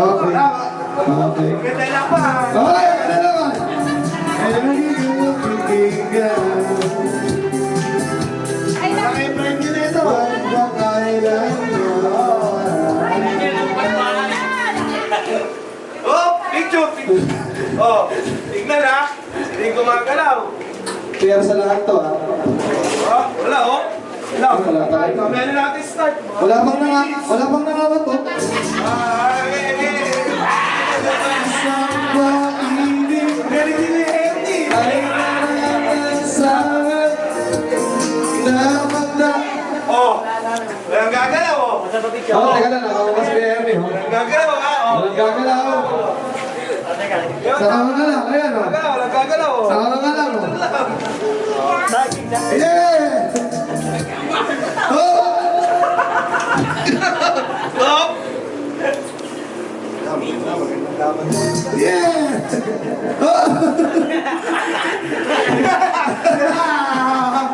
Okay. Okay. Ganda lang pa. Okay, ganda naman. Ay, nagiging kaibigan. Naka-friend nyo na ito. Huwag makailan mo. Oh, picture. Oh, tignan ha. Hindi gumagalaw. Pero sa lahat to, ha? Oh, wala oh. Wala. Wala tayo. Mamaya na natin start. Wala bang nangawan to? Galing din ni Henry. Ay, narasangan na magda. Oh, walang gagalaw oh. Oh, teka lang, nakawakas si Ernie, oh. Walang gagalaw ha. Oh. Walang gagalaw. Nakama ka lang, ayan, oh. Walang gagalaw oh. Nakama ka lang, oh. Yeah! Oh! Stop. Yeah! Oh!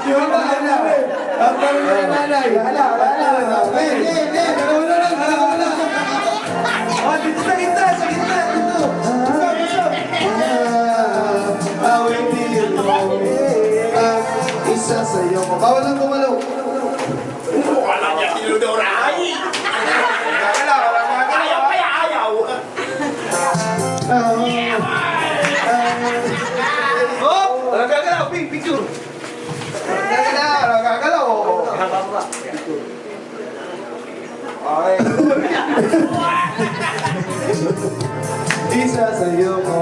Yung nanay. Ang dami ng nanay. Hala. Dalawa na lang. Oh, dito sa gitna. Dito. Awitin mo ang isa sa'yo. Bawal lang gumalaw. Wala niya tinudoray. Gagalaw, walang gagalaw. Ayaw. Oh, walang gagalaw. Picture. Walang gagalaw. Okay. Isa sa'yo ko.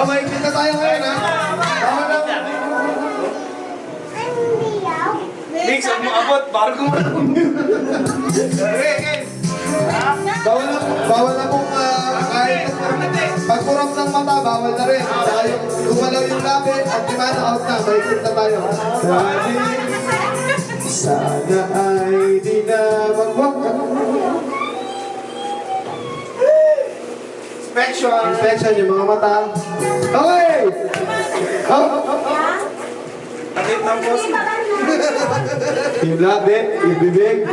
May kita tayo ngayon, ha? Tama na. Mix, ang maabot. Bago mo. Okay. Bawal na kung kahit pagkurap ng mata, bawal na rin. Saka yung gumalaw yung labi at dimana out na, may kita tayo. Sana ay di na magwag. Inspection yung mga mata. Okay! Takit ng boss. Yung labi, yung bibig.